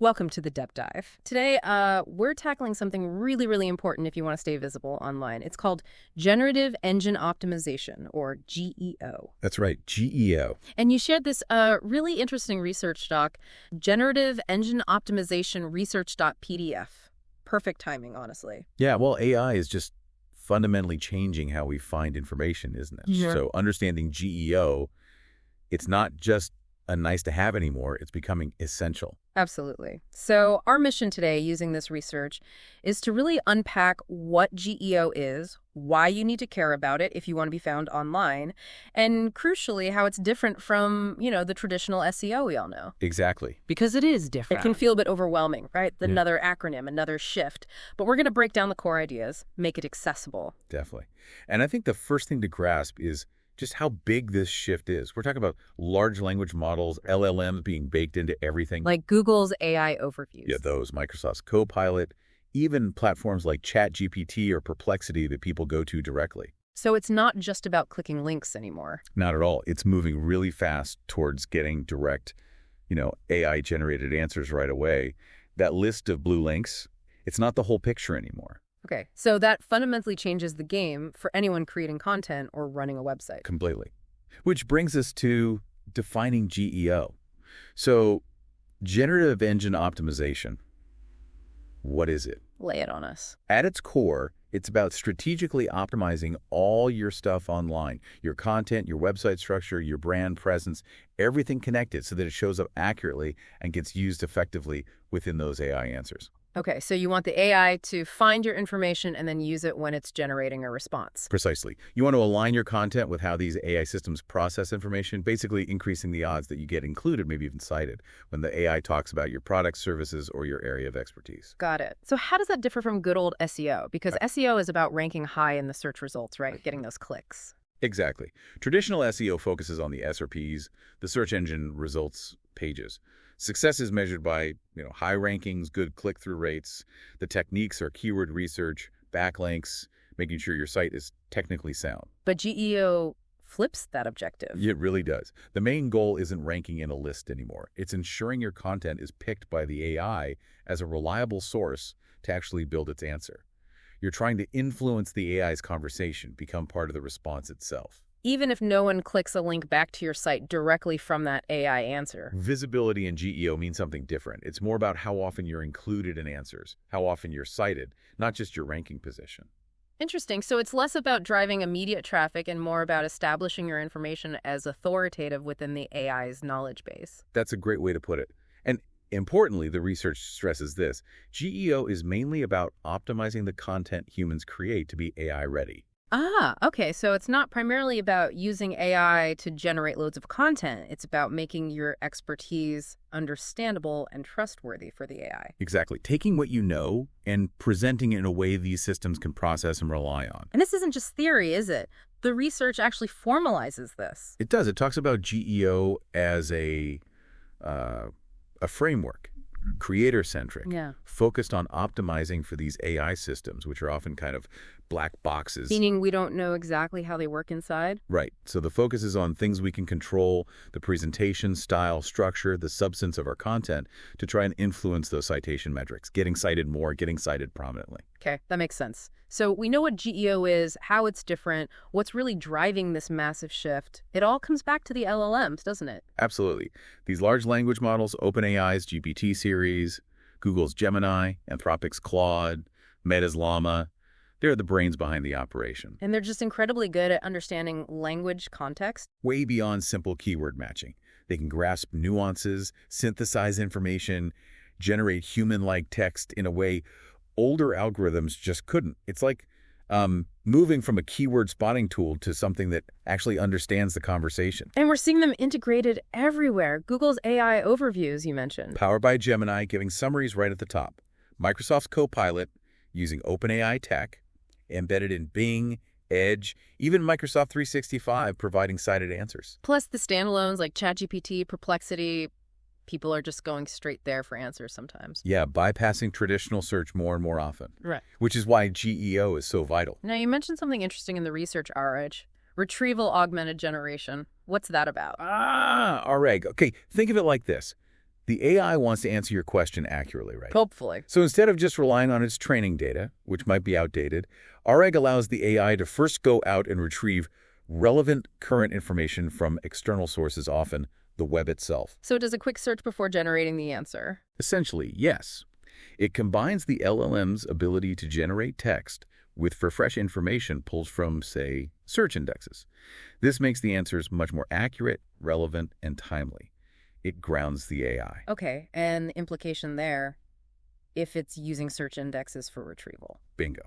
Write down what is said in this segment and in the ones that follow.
Welcome to the Depth Dive. Today, we're tackling something really, really important if you want to stay visible online. It's called Generative Engine Optimization, or GEO. That's right, GEO. And you shared this really interesting research doc, Generative Engine Optimization Research.pdf. Perfect timing, honestly. Yeah, well, AI is just fundamentally changing how we find information, isn't it? Yeah. So understanding GEO, it's not just a nice to have anymore, it's becoming essential. Absolutely. So our mission today using this research is to really unpack what GEO is, why you need to care about it if you want to be found online, and crucially, how it's different from, the traditional SEO we all know. Exactly. Because it is different. It can feel a bit overwhelming, right? Another acronym, another shift. But we're going to break down the core ideas, make it accessible. Definitely. And I think the first thing to grasp is just how big this shift is. We're talking about large language models, LLMs being baked into everything. Like Google's AI overviews. Yeah, those, Microsoft's Copilot, even platforms like ChatGPT or Perplexity that people go to directly. So it's not just about clicking links anymore. Not at all. It's moving really fast towards getting direct, AI-generated answers right away. That list of blue links, it's not the whole picture anymore. Okay, so that fundamentally changes the game for anyone creating content or running a website. Completely. Which brings us to defining GEO. So, Generative Engine Optimization, what is it? Lay it on us. At its core, it's about strategically optimizing all your stuff online, your content, your website structure, your brand presence, everything connected so that it shows up accurately and gets used effectively within those AI answers. Okay, so you want the AI to find your information and then use it when it's generating a response. Precisely. You want to align your content with how these AI systems process information, basically increasing the odds that you get included, maybe even cited, when the AI talks about your products, services, or your area of expertise. Got it. So how does that differ from good old SEO? Because SEO is about ranking high in the search results, right? Getting those clicks. Exactly. Traditional SEO focuses on the SRPs, the search engine results pages. Success is measured by, high rankings, good click-through rates. The techniques are keyword research, backlinks, making sure your site is technically sound. But GEO flips that objective. It really does. The main goal isn't ranking in a list anymore. It's ensuring your content is picked by the AI as a reliable source to actually build its answer. You're trying to influence the AI's conversation, become part of the response itself. Even if no one clicks a link back to your site directly from that AI answer. Visibility in GEO means something different. It's more about how often you're included in answers, how often you're cited, not just your ranking position. Interesting. So it's less about driving immediate traffic and more about establishing your information as authoritative within the AI's knowledge base. That's a great way to put it. And importantly, the research stresses this. GEO is mainly about optimizing the content humans create to be AI ready. Ah, okay. So it's not primarily about using AI to generate loads of content. It's about making your expertise understandable and trustworthy for the AI. Exactly. Taking what you know and presenting it in a way these systems can process and rely on. And this isn't just theory, is it? The research actually formalizes this. It does. It talks about GEO as a framework, creator-centric, focused on optimizing for these AI systems, which are often kind of black boxes. Meaning we don't know exactly how they work inside? Right. So the focus is on things we can control, the presentation, style, structure, the substance of our content to try and influence those citation metrics, getting cited more, getting cited prominently. Okay, that makes sense. So we know what GEO is, how it's different, what's really driving this massive shift. It all comes back to the LLMs, doesn't it? Absolutely. These large language models, OpenAI's GPT series, Google's Gemini, Anthropic's Claude, Meta's Llama, they're the brains behind the operation. And they're just incredibly good at understanding language context. Way beyond simple keyword matching. They can grasp nuances, synthesize information, generate human-like text in a way older algorithms just couldn't. It's like moving from a keyword spotting tool to something that actually understands the conversation. And we're seeing them integrated everywhere. Google's AI overviews, you mentioned. Powered by Gemini, giving summaries right at the top. Microsoft's Copilot, using OpenAI tech, embedded in Bing, Edge, even Microsoft 365 providing cited answers. Plus the standalones like ChatGPT, Perplexity, people are just going straight there for answers sometimes. Yeah, bypassing traditional search more and more often. Right. Which is why GEO is so vital. Now, you mentioned something interesting in the research, RH. Retrieval augmented generation. What's that about? RAG. Okay, think of it like this. The AI wants to answer your question accurately, right? Hopefully. So instead of just relying on its training data, which might be outdated, REG allows the AI to first go out and retrieve relevant current information from external sources, often the web itself. So it does a quick search before generating the answer. Essentially, yes. It combines the LLM's ability to generate text with fresh information pulled from, say, search indexes. This makes the answers much more accurate, relevant, and timely. It grounds the AI. Okay, and the implication there, if it's using search indexes for retrieval. Bingo.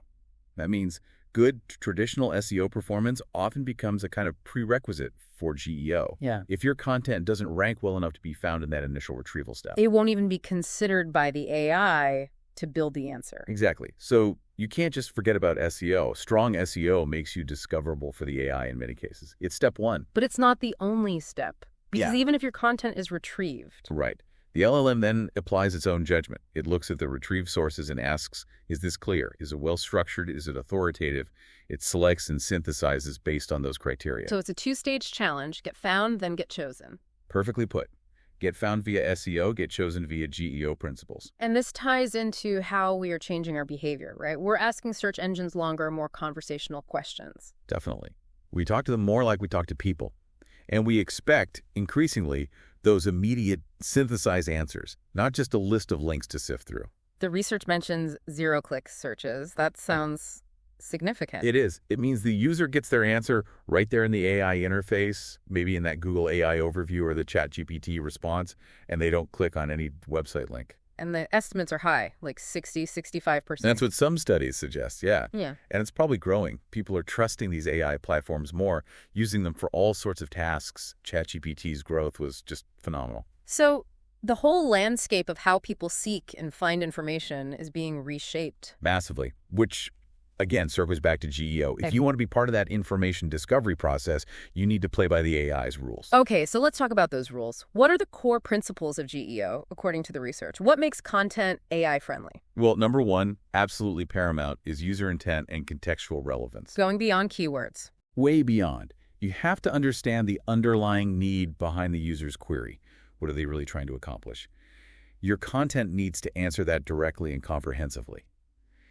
That means good traditional SEO performance often becomes a kind of prerequisite for GEO. Yeah. If your content doesn't rank well enough to be found in that initial retrieval step. It won't even be considered by the AI to build the answer. Exactly. So you can't just forget about SEO. Strong SEO makes you discoverable for the AI in many cases. It's step one. But it's not the only step. Because even if your content is retrieved. Right. The LLM then applies its own judgment. It looks at the retrieved sources and asks, is this clear? Is it well-structured? Is it authoritative? It selects and synthesizes based on those criteria. So it's a two-stage challenge. Get found, then get chosen. Perfectly put. Get found via SEO, get chosen via GEO principles. And this ties into how we are changing our behavior, right? We're asking search engines longer, more conversational questions. Definitely. We talk to them more like we talk to people. And we expect, increasingly, those immediate synthesized answers, not just a list of links to sift through. The research mentions zero-click searches. That sounds significant. It is. It means the user gets their answer right there in the AI interface, maybe in that Google AI overview or the ChatGPT response, and they don't click on any website link. And the estimates are high, like 60, 65%. That's what some studies suggest, yeah. Yeah. And it's probably growing. People are trusting these AI platforms more, using them for all sorts of tasks. ChatGPT's growth was just phenomenal. So the whole landscape of how people seek and find information is being reshaped. Massively, which, again, circles back to GEO. If you want to be part of that information discovery process, you need to play by the AI's rules. Okay, so let's talk about those rules. What are the core principles of GEO, according to the research? What makes content AI-friendly? Well, number one, absolutely paramount, is user intent and contextual relevance. Going beyond keywords. Way beyond. You have to understand the underlying need behind the user's query. What are they really trying to accomplish? Your content needs to answer that directly and comprehensively.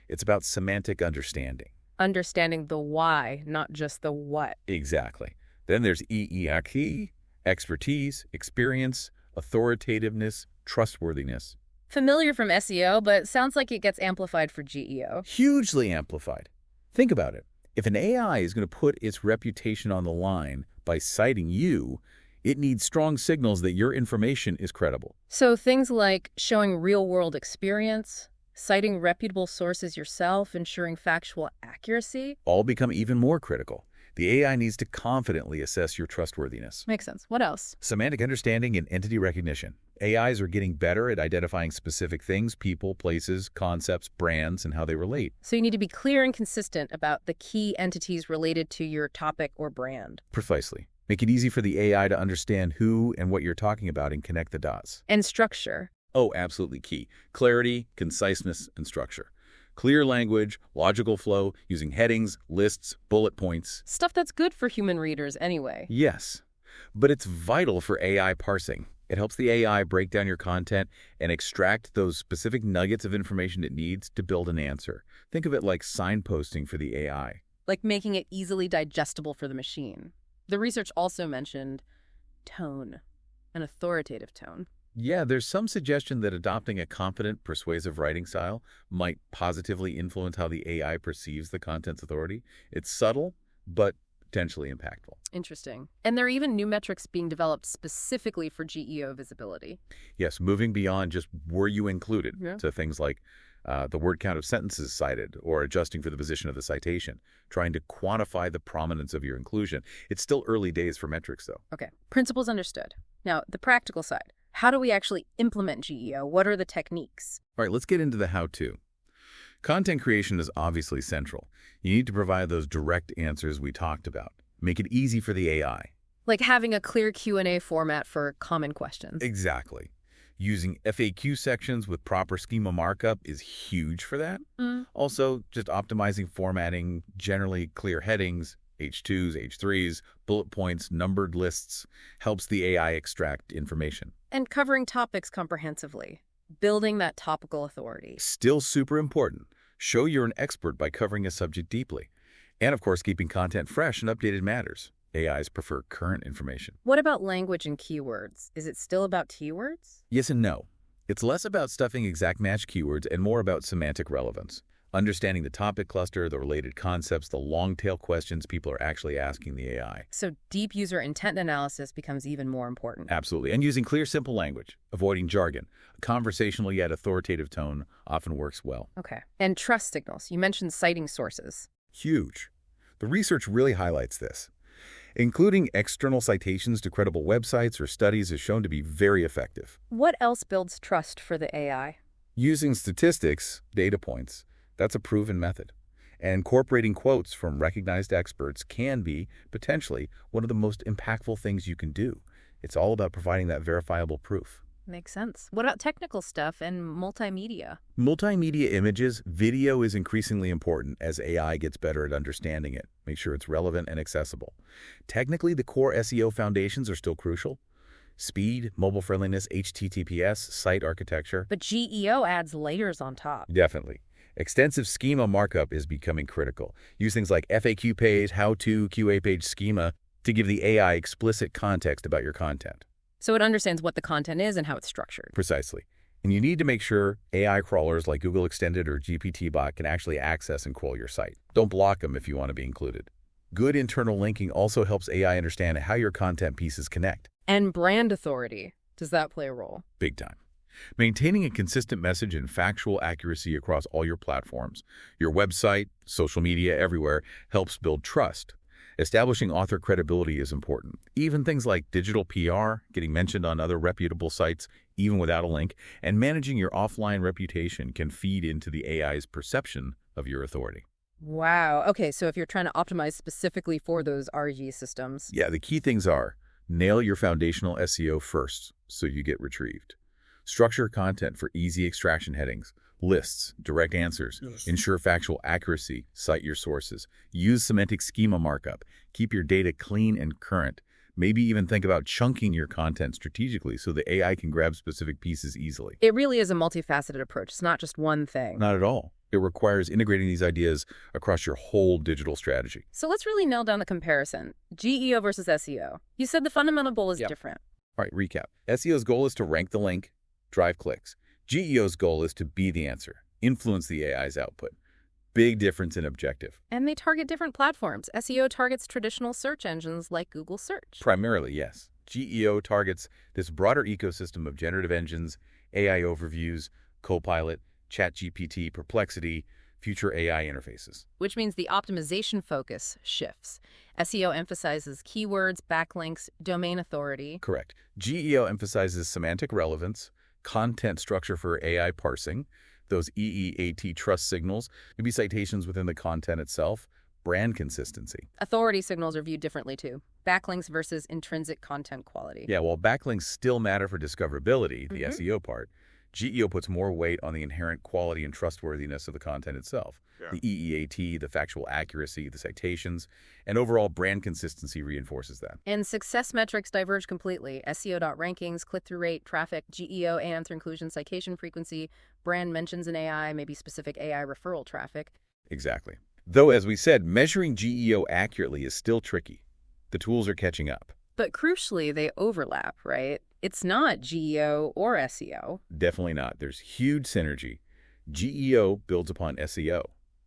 It's about semantic understanding. Understanding the why, not just the what. Exactly. Then there's EEAK, expertise, experience, authoritativeness, trustworthiness. Familiar from SEO, but sounds like it gets amplified for GEO. Hugely amplified. Think about it. If an AI is going to put its reputation on the line by citing you, it needs strong signals that your information is credible. So things like showing real-world experience, citing reputable sources yourself, ensuring factual accuracy. All become even more critical. The AI needs to confidently assess your trustworthiness. Makes sense. What else? Semantic understanding and entity recognition. AIs are getting better at identifying specific things, people, places, concepts, brands, and how they relate. So you need to be clear and consistent about the key entities related to your topic or brand. Precisely. Make it easy for the AI to understand who and what you're talking about and connect the dots. And structure. Oh, absolutely key. Clarity, conciseness, and structure. Clear language, logical flow, using headings, lists, bullet points. Stuff that's good for human readers anyway. Yes, but it's vital for AI parsing. It helps the AI break down your content and extract those specific nuggets of information it needs to build an answer. Think of it like signposting for the AI. Like making it easily digestible for the machine. The research also mentioned tone, an authoritative tone. Yeah, there's some suggestion that adopting a confident, persuasive writing style might positively influence how the AI perceives the content's authority. It's subtle, but potentially impactful. Interesting. And there are even new metrics being developed specifically for GEO visibility. Yes, moving beyond just were you included to things like the word count of sentences cited or adjusting for the position of the citation, trying to quantify the prominence of your inclusion. It's still early days for metrics, though. Okay, principles understood. Now, the practical side. How do we actually implement GEO? What are the techniques? All right, let's get into the how-to. Content creation is obviously central. You need to provide those direct answers we talked about. Make it easy for the AI. Like having a clear Q&A format for common questions. Exactly. Using FAQ sections with proper schema markup is huge for that. Also, just optimizing formatting, generally clear headings, H2s, H3s, bullet points, numbered lists, helps the AI extract information. And covering topics comprehensively, building that topical authority. Still super important. Show you're an expert by covering a subject deeply. And of course, keeping content fresh and updated matters. AIs prefer current information. What about language and keywords? Is it still about keywords? Yes and no. It's less about stuffing exact match keywords and more about semantic relevance. Understanding the topic cluster, the related concepts, the long-tail questions people are actually asking the AI. So deep user intent analysis becomes even more important. Absolutely. And using clear, simple language, avoiding jargon. A conversational yet authoritative tone often works well. Okay. And trust signals. You mentioned citing sources. Huge. The research really highlights this. Including external citations to credible websites or studies is shown to be very effective. What else builds trust for the AI? Using statistics, data points, that's a proven method. And incorporating quotes from recognized experts can be, potentially, one of the most impactful things you can do. It's all about providing that verifiable proof. Makes sense. What about technical stuff and multimedia? Multimedia images, video is increasingly important as AI gets better at understanding it. Make sure it's relevant and accessible. Technically, the core SEO foundations are still crucial. Speed, mobile friendliness, HTTPS, site architecture. But GEO adds layers on top. Definitely. Extensive schema markup is becoming critical. Use things like FAQ page, how-to, QA page schema to give the AI explicit context about your content. So it understands what the content is and how it's structured. Precisely. And you need to make sure AI crawlers like Google Extended or GPT-bot can actually access and crawl your site. Don't block them if you want to be included. Good internal linking also helps AI understand how your content pieces connect. And brand authority. Does that play a role? Big time. Maintaining a consistent message and factual accuracy across all your platforms, your website, social media, everywhere, helps build trust. Establishing author credibility is important. Even things like digital PR, getting mentioned on other reputable sites, even without a link, and managing your offline reputation can feed into the AI's perception of your authority. Wow. Okay, so if you're trying to optimize specifically for those RG systems. Yeah, the key things are nail your foundational SEO first so you get retrieved. Structure content for easy extraction headings, lists, direct answers. Yes. Ensure factual accuracy. Cite your sources. Use semantic schema markup. Keep your data clean and current. Maybe even think about chunking your content strategically so the AI can grab specific pieces easily. It really is a multifaceted approach. It's not just one thing. Not at all. It requires integrating these ideas across your whole digital strategy. So let's really nail down the comparison. GEO versus SEO. You said the fundamental goal is different. All right, recap. SEO's goal is to rank the link, drive clicks. GEO's goal is to be the answer, influence the AI's output. Big difference in objective. And they target different platforms. SEO targets traditional search engines like Google Search. Primarily, yes. GEO targets this broader ecosystem of generative engines, AI overviews, Copilot, ChatGPT, Perplexity, future AI interfaces. Which means the optimization focus shifts. SEO emphasizes keywords, backlinks, domain authority. Correct. GEO emphasizes semantic relevance, content structure for AI parsing, those EEAT trust signals, maybe citations within the content itself, brand consistency. Authority signals are viewed differently too. Backlinks versus intrinsic content quality. Yeah, while backlinks still matter for discoverability, the SEO part, GEO puts more weight on the inherent quality and trustworthiness of the content itself. Yeah. The EEAT, the factual accuracy, the citations, and overall brand consistency reinforces that. And success metrics diverge completely. SEO.rankings, click-through rate, traffic, GEO, answer inclusion, citation frequency, brand mentions in AI, maybe specific AI referral traffic. Exactly. Though, as we said, measuring GEO accurately is still tricky. The tools are catching up. But crucially, they overlap, right? It's not GEO or SEO. Definitely not. There's huge synergy. GEO builds upon SEO.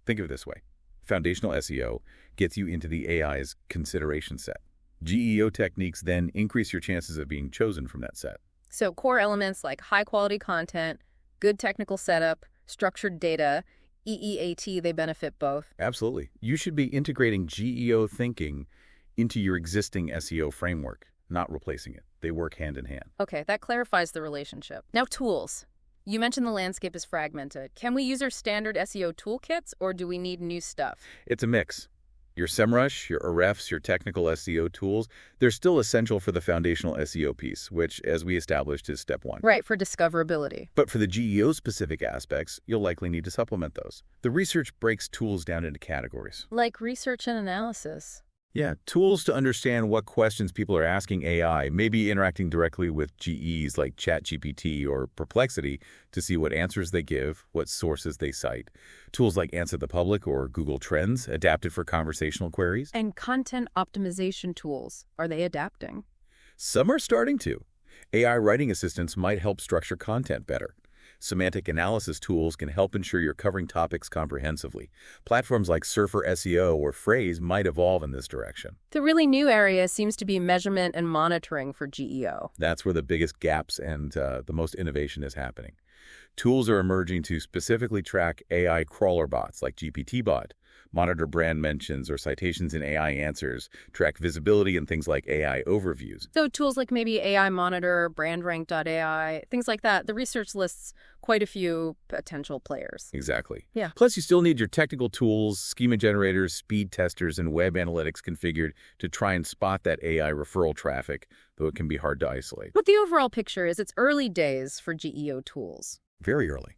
Think of it this way. Foundational SEO gets you into the AI's consideration set. GEO techniques then increase your chances of being chosen from that set. So core elements like high-quality content, good technical setup, structured data, EEAT, they benefit both. Absolutely. You should be integrating GEO thinking into your existing SEO framework, not replacing it. They work hand in hand. Okay, that clarifies the relationship. Now, tools. You mentioned the landscape is fragmented. Can we use our standard SEO toolkits, or do we need new stuff? It's a mix. Your SEMrush, your Ahrefs, your technical SEO tools, they're still essential for the foundational SEO piece, which, as we established, is step one. Right, for discoverability. But for the GEO-specific aspects, you'll likely need to supplement those. The research breaks tools down into categories. Like research and analysis. Yeah, tools to understand what questions people are asking AI, maybe interacting directly with GEs like ChatGPT or Perplexity to see what answers they give, what sources they cite. Tools like Answer the Public or Google Trends, adapted for conversational queries. And content optimization tools, are they adapting? Some are starting to. AI writing assistants might help structure content better. Semantic analysis tools can help ensure you're covering topics comprehensively. Platforms like Surfer SEO or Phrase might evolve in this direction. The really new area seems to be measurement and monitoring for GEO. That's where the biggest gaps and the most innovation is happening. Tools are emerging to specifically track AI crawler bots like GPT-bot, monitor brand mentions or citations in AI answers, track visibility in things like AI overviews. So tools like maybe AI Monitor, BrandRank.ai, things like that, the research lists quite a few potential players. Exactly. Yeah. Plus, you still need your technical tools, schema generators, speed testers, and web analytics configured to try and spot that AI referral traffic, though it can be hard to isolate. But the overall picture is it's early days for GEO tools. Very early.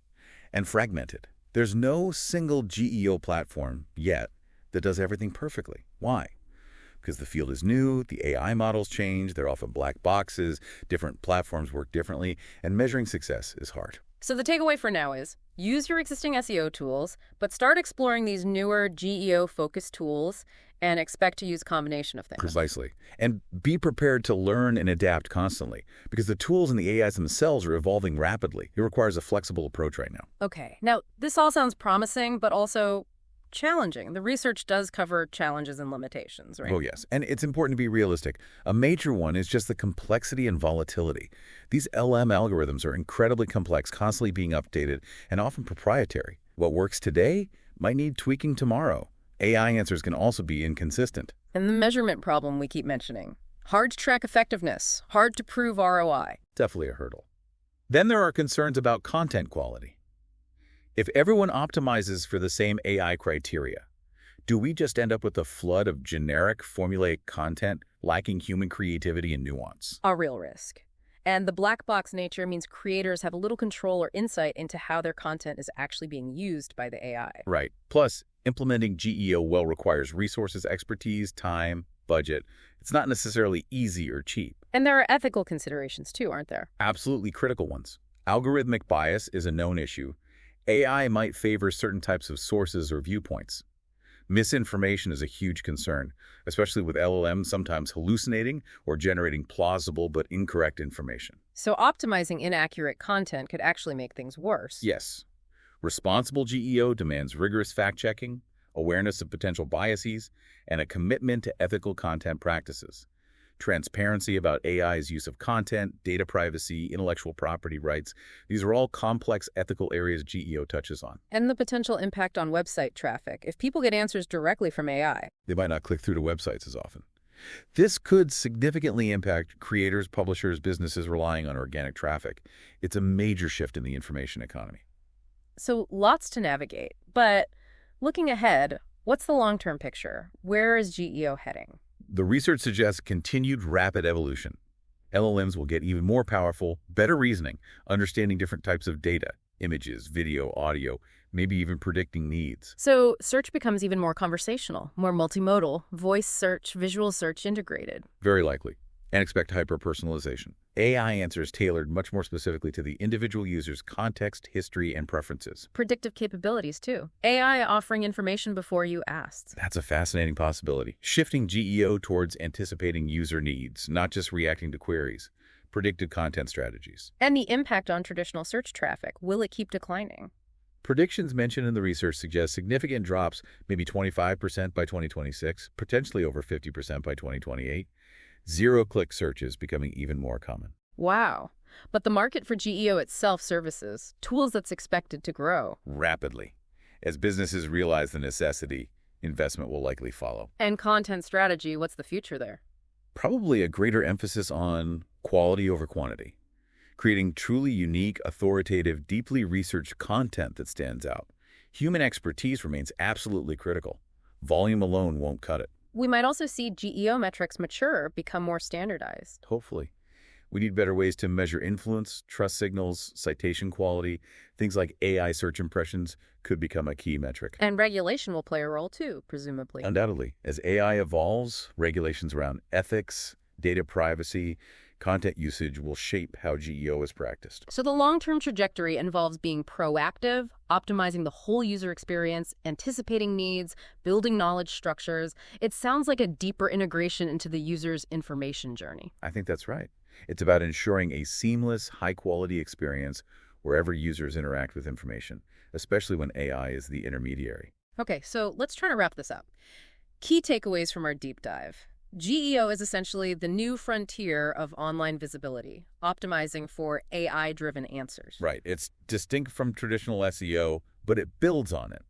And fragmented. There's no single GEO platform yet that does everything perfectly. Why? Because the field is new, the AI models change, they're often black boxes, different platforms work differently, and measuring success is hard. So the takeaway for now is use your existing SEO tools, but start exploring these newer GEO-focused tools and expect to use a combination of things. Precisely. And be prepared to learn and adapt constantly, because the tools and the AIs themselves are evolving rapidly. It requires a flexible approach right now. Okay. Now, this all sounds promising, but also challenging. The research does cover challenges and limitations, right? Oh, yes. And it's important to be realistic. A major one is just the complexity and volatility. These LM algorithms are incredibly complex, constantly being updated, and often proprietary. What works today might need tweaking tomorrow. AI answers can also be inconsistent. And the measurement problem we keep mentioning. Hard to track effectiveness, hard to prove ROI. Definitely a hurdle. Then there are concerns about content quality. If everyone optimizes for the same AI criteria, do we just end up with a flood of generic, formulaic content lacking human creativity and nuance? A real risk. And the black box nature means creators have little control or insight into how their content is actually being used by the AI. Right. Plus, implementing GEO well requires resources, expertise, time, budget. It's not necessarily easy or cheap. And there are ethical considerations too, aren't there? Absolutely critical ones. Algorithmic bias is a known issue. AI might favor certain types of sources or viewpoints. Misinformation is a huge concern, especially with LLMs sometimes hallucinating or generating plausible but incorrect information. So optimizing inaccurate content could actually make things worse. Yes. Responsible GEO demands rigorous fact-checking, awareness of potential biases, and a commitment to ethical content practices. Transparency about AI's use of content, data privacy, intellectual property rights. These are all complex ethical areas GEO touches on. And the potential impact on website traffic. If people get answers directly from AI, They might not click through to websites as often. This could significantly impact creators, publishers, businesses relying on organic traffic. It's a major shift in the information economy. so lots to navigate. But looking ahead, what's the long-term picture? Where is GEO heading? The research suggests continued rapid evolution. LLMs will get even more powerful, better reasoning, understanding different types of data, images, video, audio, maybe even predicting needs. So search becomes even more conversational, more multimodal, voice search, visual search integrated. Very likely. And expect hyper-personalization. AI answers tailored much more specifically to the individual user's context, history, and preferences. Predictive capabilities, too. AI offering information before you asked. That's a fascinating possibility. Shifting GEO towards anticipating user needs, not just reacting to queries. Predictive content strategies. And the impact on traditional search traffic. Will it keep declining? Predictions mentioned in the research suggest significant drops, maybe 25% by 2026, potentially over 50% by 2028. Zero-click searches becoming even more common. Wow. But the market for GEO itself services, tools that's expected to grow. Rapidly. As businesses realize the necessity, investment will likely follow. And content strategy, what's the future there? Probably a greater emphasis on quality over quantity, creating truly unique, authoritative, deeply researched content that stands out. Human expertise remains absolutely critical. Volume alone won't cut it. We might also see GEO metrics mature, become more standardized. Hopefully. We need better ways to measure influence, trust signals, citation quality. Things like AI search impressions could become a key metric. And regulation will play a role too, presumably. Undoubtedly, as AI evolves, regulations around ethics, data privacy, content usage will shape how GEO is practiced. So the long-term trajectory involves being proactive, optimizing the whole user experience, anticipating needs, building knowledge structures. It sounds like a deeper integration into the user's information journey. I think that's right. It's about ensuring a seamless, high-quality experience wherever users interact with information, especially when AI is the intermediary. Okay, so let's try to wrap this up. Key takeaways from our deep dive. GEO is essentially the new frontier of online visibility, optimizing for AI-driven answers. Right. It's distinct from traditional SEO, but it builds on it.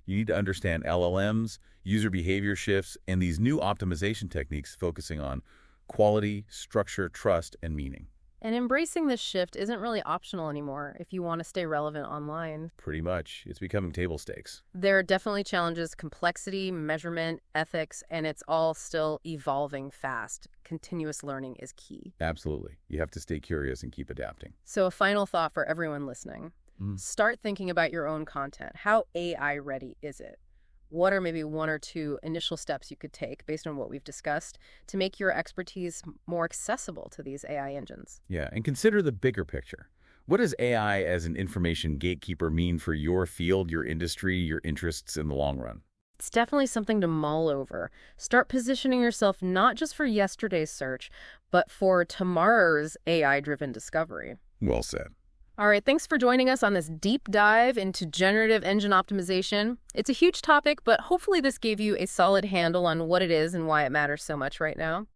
You need to understand LLMs, user behavior shifts, and these new optimization techniques focusing on quality, structure, trust, and meaning. And embracing this shift isn't really optional anymore if you want to stay relevant online. Pretty much. It's becoming table stakes. There are definitely challenges, complexity, measurement, ethics, and it's all still evolving fast. Continuous learning is key. Absolutely. You have to stay curious and keep adapting. So a final thought for everyone listening. Start thinking about your own content. How AI ready is it? What are maybe one or two initial steps you could take based on what we've discussed to make your expertise more accessible to these AI engines? Yeah, and consider the bigger picture. What does AI as an information gatekeeper mean for your field, your industry, your interests in the long run? It's definitely something to mull over. Start positioning yourself not just for yesterday's search, but for tomorrow's AI-driven discovery. Well said. All right, thanks for joining us on this deep dive into generative engine optimization. It's a huge topic, but hopefully this gave you a solid handle on what it is and why it matters so much right now.